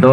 2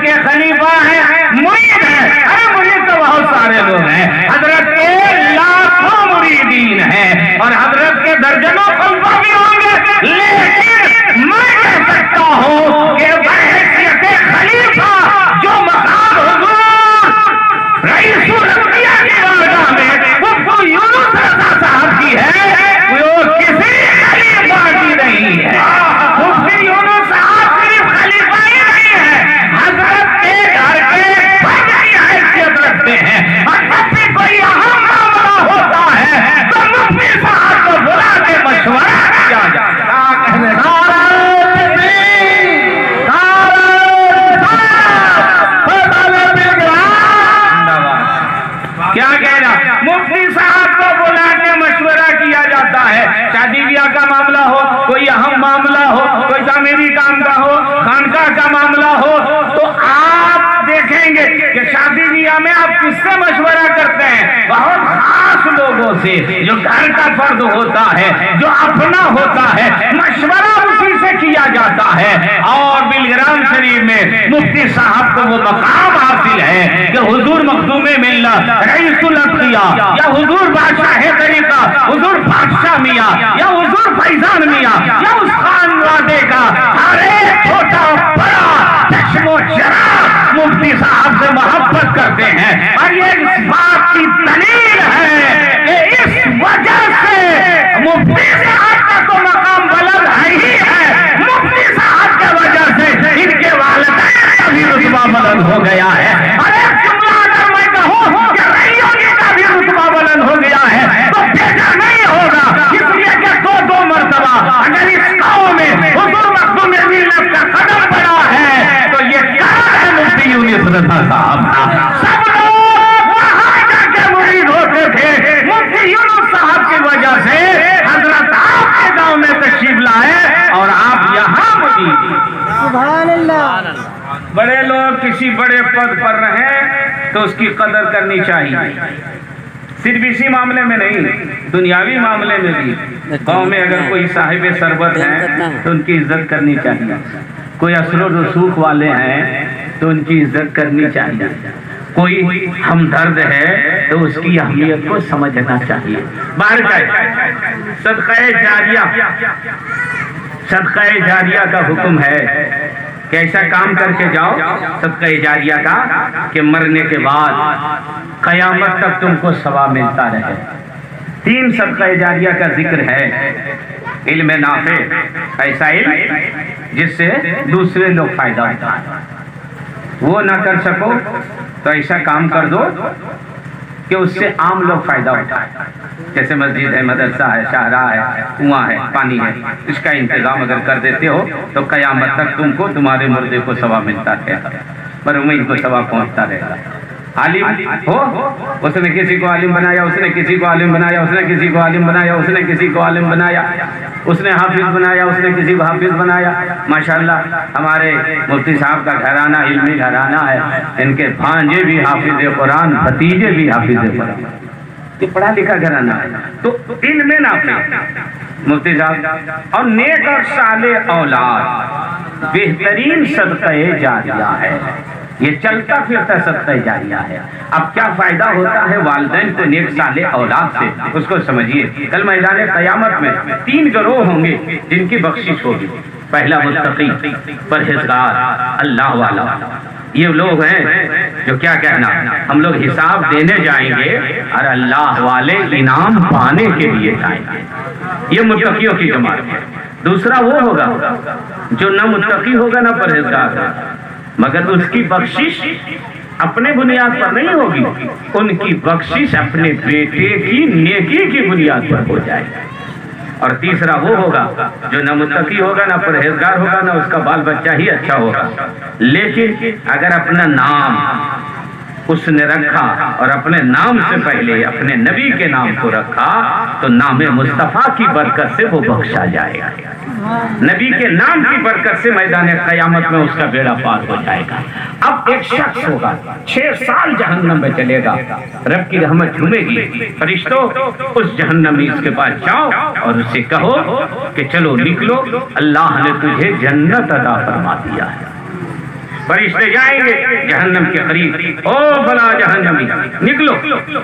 کے خلیفہ ہیں، مرید ہیں، ارے مرید تو بہت سارے لوگ ہیں، حضرت کے لاکھوں مریدین ہیں اور حضرت کے درجنوں خلفاء بھی ہوں گے، لیکن میں کہہ سکتا ہوں کہ بحیثیت خلیفہ جو مقام حضور رئیس الانبیاء کی بارگاہ میں وہ یونس رضا صاحب کی ہے، وہ کسی خلیفہ کی نہیں ہے۔ مفتی یونس صاحب صرف خلیفہ ہی نہیں ہے، حضرت کے گھر کے بڑی حیثیت رکھتے ہیں، اور جب بھی کوئی اہم معاملہ ہوتا ہے تو مفتی صاحب کو بلا کے مشورہ کیا جاتا ہے۔ کیا کہہ رہا؟ مفتی صاحب کو بلا کے مشورہ کیا جاتا ہے، شادی بیاہ کا معاملہ ہو، کوئی اہم معاملہ ہو، کوئی تعمیری کام کا ہو، خانقاہ کا معاملہ ہو، تو آپ دیکھیں گے کہ شادی بیاہ میں آپ کس سے مشورہ کرتے ہیں؟ بہت خاص لوگوں سے، جو گھر کا فرد ہوتا ہے، جو اپنا ہوتا ہے، مشورہ اسی سے کیا جاتا ہے۔ اور بلگرام شریف میں مفتی صاحب کو وہ مقام حاصل ہے کہ حضور مخدوم ملت، رئیس الانبیاء، یا حضور بادشاہ طریقہ، حضور بادشاہ میاں، یا حضور فیضان میاں، یا اس خانوادے کا ہر ایک چھوٹا بڑا چشم و چراغ مفتی صاحب سے محبت کرتے ہیں، اور یہ اس بات کی دلیل ہے کہ اس وجہ سے مفتی صاحب کا تو مقام بلند ہے ہی ہے، مفتی صاحب کی وجہ سے ان کے والدین کا بھی رتبہ بلند ہو گیا ہے۔ اور ایک جملہ اگر میں کہوں کہ رئیوں کا بھی رتبہ بلند ہو گیا ہے تو بھیجا نہیں ہوگا، اس لیے کہ دو مرتبہ اگر اس قوم میں حضور مخدوم ملت کا قدم پڑا ہے تو یہ کہاں ہے مفتی یونس رضا صاحب کا۔ سب لوگ وہاں جا کے مرید ہوتے تھے، مفتی یونس صاحب کی وجہ سے حضرت آپ کے گاؤں میں تشریف لائے اور آپ یہاں مرید۔ سبحان اللہ۔ بڑے لوگ کسی بڑے پد پر رہیں تو اس کی قدر کرنی چاہیے، صرف اسی معاملے میں نہیں، دنیاوی معاملے میں بھی۔ گاؤں میں اگر کوئی صاحب ثروت ہے تو ان کی عزت کرنی چاہیے، کوئی اثر و رسوخ والے ہیں تو ان کی عزت کرنی چاہیے، کوئی ہمدرد ہے تو اس کی اہمیت کو سمجھنا چاہیے۔ باہر جائے صدقہ جاریہ کا حکم ہے کہ ایسا کام کر کے جاؤ صدقہ جاریہ کا کہ مرنے کے بعد قیامت تک تم کو ثواب ملتا رہے۔ 3 صدقہ جاریہ کا ذکر ہے، علم نافع، ایسا علم جس سے دوسرے لوگ فائدہ اٹھائیں، وہ نہ کر سکو تو ایسا کام کر دو کہ اس سے عام لوگ فائدہ اٹھائیں، جیسے مسجد ہے، مدرسہ ہے، شاہراہ ہے، کنواں ہے، پانی ہے، اس کا انتظام اگر کر دیتے ہو تو قیامت تک تم کو تمہارے مردے کو ثواب ملتا رہے گا، مرحومین کو ثواب پہنچتا رہے گا۔ عالم ہو، اس نے کسی کو عالم بنایا، اس نے کسی کو عالم بنایا، اس نے کسی کو عالم بنایا، اس نے کسی کو عالم بنایا، اس نے حافظ بنایا، اس نے کسی کو حافظ بنایا۔ ماشاءاللہ ہمارے مفتی صاحب کا گھرانہ علمی گھرانہ ہے، ان کے بھانجے بھی حافظ قرآن، بھتیجے بھی حافظ قرآن، یہ پڑھا لکھا گھرانہ ہے۔ تو علم نافع مفتی صاحب اور نیک اور صالح اولاد بہترین صدقہ جاریہ ہے، یہ چلتا پھرتا صدقہ جاریہ ہے۔ اب کیا فائدہ ہوتا ہے والدین کو نیک صالح اولاد سے، اس کو سمجھیے۔ کل میدان قیامت میں 3 گروہ ہوں گے جن کی بخشش ہوگی۔ پہلا متقی، پرہیزگار، اللہ والا، یہ لوگ ہیں جو کیا کہنا، ہم لوگ حساب دینے جائیں گے اور اللہ والے انعام پانے کے لیے جائیں گے، یہ متقیوں کی جماعت ہے۔ دوسرا وہ ہوگا جو نہ متقی ہوگا نہ پرہیزگار ہوگا، مگر اس کی بخشش اپنے بنیاد پر نہیں ہوگی، ان کی بخشش اپنے بیٹے کی نیکی کی بنیاد پر ہو جائے گی۔ اور تیسرا وہ ہوگا جو نہ متقی ہوگا نہ پرہیزگار ہوگا نہ اس کا بال بچہ ہی اچھا ہوگا، لیکن اگر اپنا نام اس نے رکھا اور اپنے نام سے پہلے اپنے نبی کے نام کو رکھا تو نام مصطفیٰ کی برکت سے وہ بخشا جائے گا، نبی کے نام کی برکت سے میدان قیامت میں اس کا بیڑا پار ہو جائے گا۔ اب ایک شخص ہوگا 6 سال جہنم میں چلے گا، رب کی رحمت جھومے گی، فرشتوں اس جہنمی اس کے پاس جاؤ اور اسے کہو کہ چلو نکلو، اللہ نے تجھے جنت عطا فرما دیا ہے۔ فرشتے جائیں گے جہنم کے قریب، او بلا جہنمی نکلو،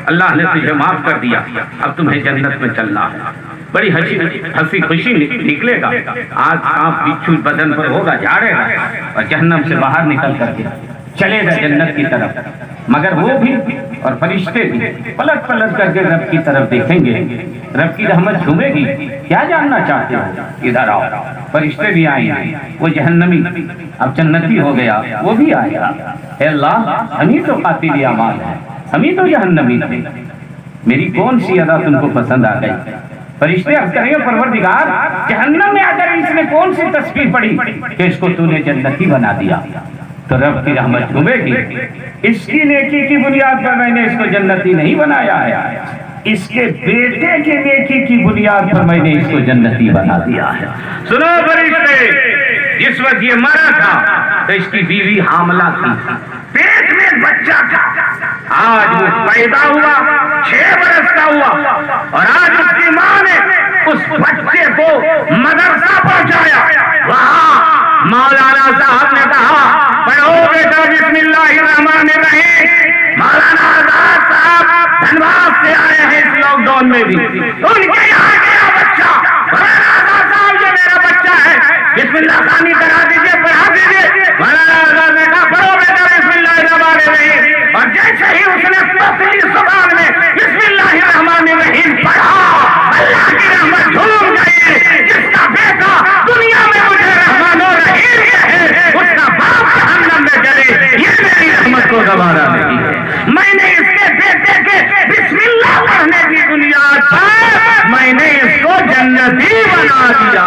اللہ نے تجھے معاف کر دیا، اب تمہیں جنت میں چلنا ہے۔ بڑی ہنسی خوشی نکلے گا، آج سانپ بچھو بدن پر ہوگا، جھاڑے گا اور جہنم سے باہر نکل کر کے چلے گا جنت کی طرف۔ مگر وہ بھی اور فرشتے بھی پلٹ پلٹ کر کے رب کی طرف دیکھیں گے، رب کی رحمت جھومے گی، کیا جاننا چاہتے ہو ادھر آؤ۔ فرشتے بھی آئیں گے، وہ جہنمی اب جنتی ہو گیا وہ بھی آئے گا، اے اللہ ہم ہی تو قاتل اعمال ہیں، ہم ہی تو جہنمی تھے، میری کون سی ادا تم کو پسند آ گئی؟ فرشتے عرض کریں گے پروردگار جہنم میں آ کر اس نے کون سی تصویر پڑھی کہ اس کو تو نے جنتی بنا دیا؟ تو رب کی رحمت جھومے گی، اس کی نیکی کی بنیاد پر میں نے اس کو جنتی نہیں بنایا ہے، اس کے بیٹے کی نیکی کی بنیاد پر میں نے اس کو جنتی بنا دیا ہے۔ سنو فرشتے، جس وقت یہ مرا تھا تو اس کی بیوی حاملہ تھی، پیٹ میں بچہ تھا، آج وہ پیدا ہوا 6 برس کا ہوا اور آج اس کی ماں نے اس بچے کو مدرسہ پہنچایا۔ وہاں مولانا صاحب نے کہا پڑھو بیٹا بسم اللہ الرحمن الرحیم۔ مولانا آزاد صاحب دھنباد سے آئے ہیں اس لاک ڈاؤن میں بھی، ان کے یہاں گیا بچہ، مولانا آزاد صاحب یہ میرا بچہ ہے، بسم اللہ ثانی کرا دیجئے، پڑھا دیجئے۔ مولانا آزاد نے کہا پڑھو بیٹا بسم اللہ الرحمن الرحیم، اور جیسے ہی اس نے پتلی زبان میں بسم اللہ الرحمن الرحیم پڑھا، اللہ کی رحمت جھوم گئی، جس کا بیٹا دنیا میں مجھے رحمان الرحیم کہے، اس کا باپ جہنم میں جلے، یہ میری رحمت کو گوارا نہیں ہے۔ میں نے اس کے بیٹے کے بسم اللہ پڑھنے کی بنیاد پر میں نے اس کو جنتی بنا دیا۔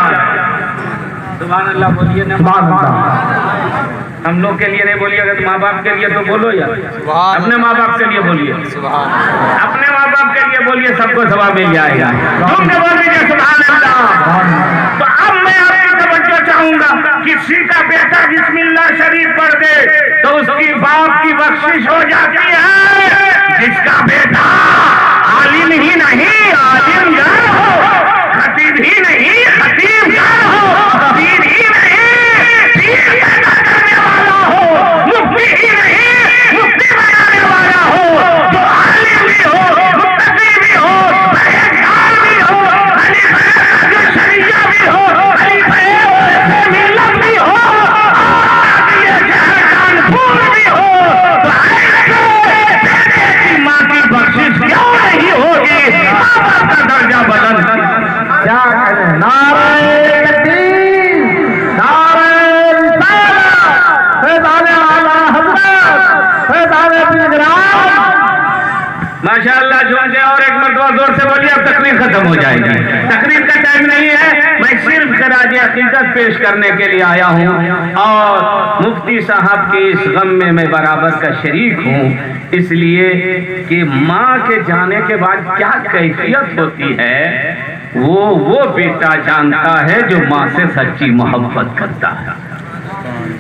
سبحان اللہ بولیے نا، سبحان اللہ۔ ہم لوگ کے لیے نہیں بولیے، اگر ماں باپ کے لیے تو بولو، یا اپنے ماں باپ کے لیے بولیے، اپنے ماں باپ کے لیے بولیے، سب کو ثواب مل جائے گا۔ تم نے بول دیجیے سبحان اللہ۔ تو اب میں آپ کی توجہ چاہوں گا، کسی کا بیٹا بسم اللہ شریف پڑھ دے تو اس کی باپ کی بخشش ہو جاتی ہے، جس کا بیٹا عالم ہی نہیں عالم گر ہو، خطیب ہی نہیں خطیب گر ہو، پیر ہی نہیں پیر پیدا کرنے والا ہو، مفتی ہی نہیں مفتی بنانے والا ہو، جو عالم بھی ہو متقی بھی ہو پرہیزگار بھی ہو، خلیفہ جو شریعہ بھی ہو، خلیفہ ملت بھی ہو، اور یہ شہر کانپور بھی ہو، تو ایسے بیٹے کی ماں کی بخشش کیوں نہیں ہوگی؟ ماں باپ کا درجہ بلند کیا کریں؟ نعرہ تکبیر، نعرہ رسالت، فیضان اعلیٰ حضرت، فیضان پنگرام۔ ماشاءاللہ جھوم سے اور ایک مرتبہ زور سے بولیے، اب تقریر ختم ہو جائے گی، تقریر کا ٹائم نہیں ہے، میں صرف خراج عقیدت پیش کرنے کے لیے آیا ہوں، اور مفتی صاحب کے اس غم میں میں برابر کا شریک ہوں، اس لیے کہ ماں کے جانے کے بعد کیا کیفیت ہوتی ہے وہ بیٹا جانتا ہے جو ماں سے سچی محبت کرتا ہے،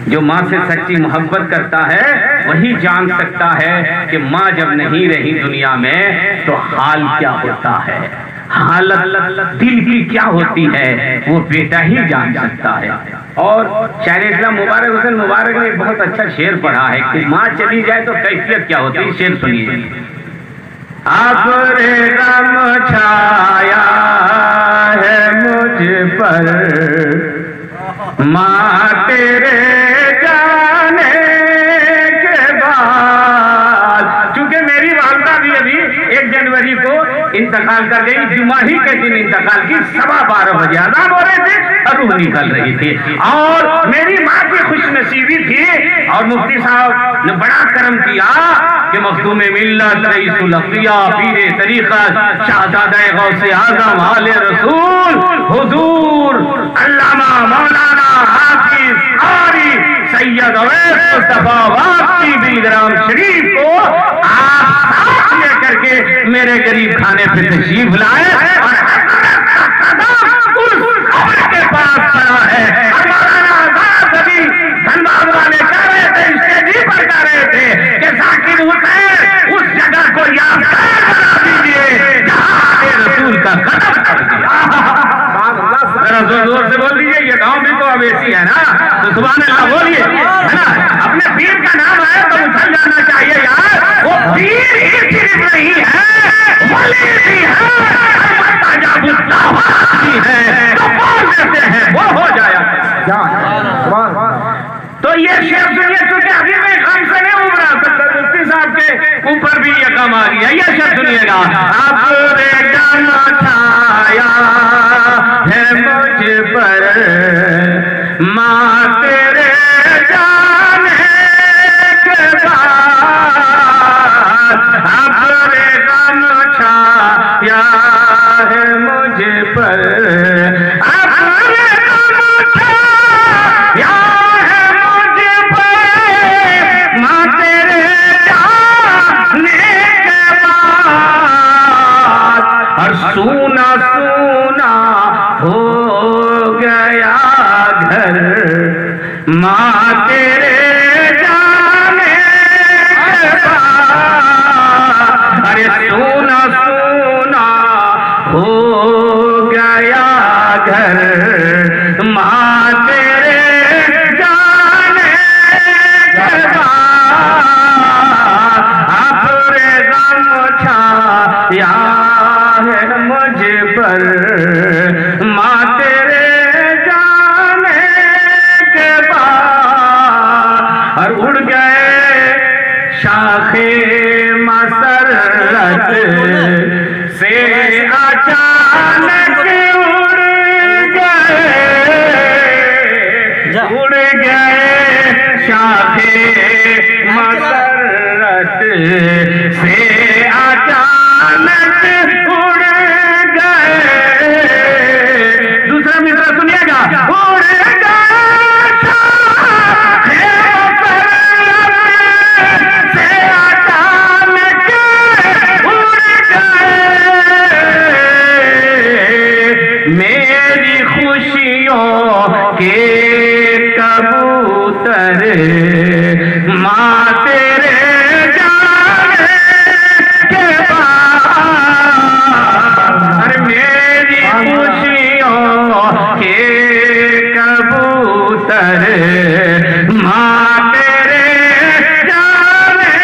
جو ماں سے سچی محبت کرتا ہے وہی جان سکتا ہے کہ ماں جب نہیں رہی دنیا میں تو حال کیا ہوتا ہے، حالت دل کی کیا ہوتی ہے، وہ بیٹا ہی جان سکتا ہے۔ اور شاعر اسلام مبارک حسین مبارک نے ایک بہت اچھا شعر پڑھا ہے کہ ماں چلی جائے تو کیفیت کیا ہوتی ہے، شعر سنیے۔ ابر غم چھایا ہے مجھ پر ماں تیرے جانے کے بعد، چونکہ میری والدہ بھی ابھی 1 جنوری کو انتقال کر گئی، جمعہ ہی کے دن انتقال کی، 12:15 بجے اذان ہو رہے تھے اور روح نکل رہی تھی، اور میری ماں کی خوش نصیبی تھی، اور مفتی صاحب نے بڑا کرم کیا کہ مخدوم ملت رئیس الاقیاء پیر طریقت شہزادہ غوث اعظم آل رسول حضور علامہ مولانا حافظ قاری سید اویس مصطفیٰ واقعی بلگرام شریف کو آپ ساتھ لے کر کے میرے غریب خانے پہ تشریف لائے، اور اس قبر کے پاس کھڑا ہے، مولانا آزاد ابھی دھنباد والے کہہ رہے تھے، اسٹیجی پر کہہ رہے تھے کہ ذاکر حسین اس جگہ کو یادگار بنا دیجیے جہاں رسول کا قدم پڑ گیا۔ ذرا زور سے بول دیجیے، یہ گاؤں بھی تو اب ایسی ہے نا، تو سبحان اللہ بولیے، ہے نا، اپنے یہ شب سنیے گا ابرے غم چھایا ہے مجھ پر ماں تیرے جانے کے بعد ابرے غم چھایا ہے مجھ پر ابرے غم چھایا ہے مجھ پر ماں تیرے جانے کے بعد اور سونا سونا ہو گیا گھر ماں تیرے جانے کے بعد ارے سونا سونا ہو گیا گھر ماں تیرے جانے کے بعد ابرے غم چھایا ہے مجھ پر ماں تیرے جانے کے بعد اور اڑ گئے شاخ مسرت سے اچانک اڑ گئے شاخ مسرت سے اچانک اڑ گئے دوسرا مصرع سنیے گا اڑ گئے شاخ مسرت سے اچانک اڑ گئے میری خوشیوں کے کبوتر ماں تیرے جانے کے بعد میری خوشیوں کے کبوتر ماں تیرے جانے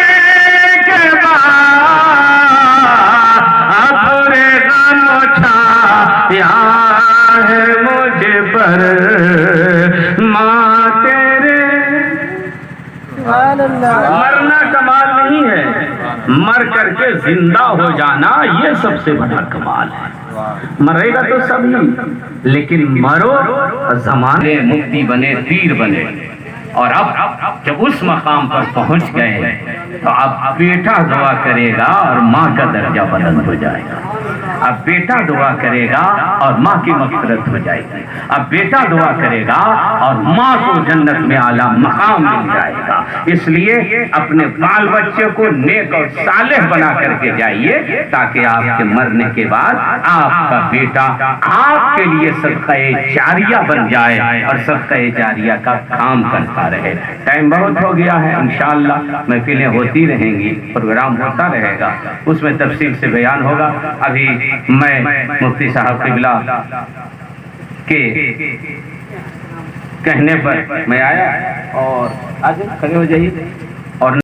کے بعد ابرے غم چھایا ہے مجھ پر ماں تیرے سبحان اللہ مرنا کمال نہیں ہے مر کر کے زندہ ہو جانا یہ سب سے بڑا کمال ہے مرے گا تو سب نہیں لیکن مرو زمانے مفتی بنے پیر بنے اور اب جب اس مقام پر پہنچ گئے تو اب بیٹا دعا کرے گا اور ماں کا درجہ بلند ہو جائے گا اب بیٹا دعا کرے گا اور ماں کی مغفرت ہو جائے گی اب بیٹا دعا کرے گا اور ماں کو جنت میں اعلیٰ مقام مل جائے گا اس لیے اپنے بال بچے کو نیک اور صالح بنا کر کے جائیے تاکہ آپ کے مرنے کے بعد آپ کا بیٹا آپ کے لیے صدقہ جاریہ بن جائے اور صدقہ جاریہ کا کام کرتا رہے ٹائم بہت ہو گیا ہے انشاءاللہ محفلیں ہوتی رہیں گی پروگرام ہوتا رہے گا اس میں تفصیل سے بیان ہوگا ابھی میں مفتی صاحب قبلہ کے کہنے پر میں آیا اور آج کھڑے ہو جائیے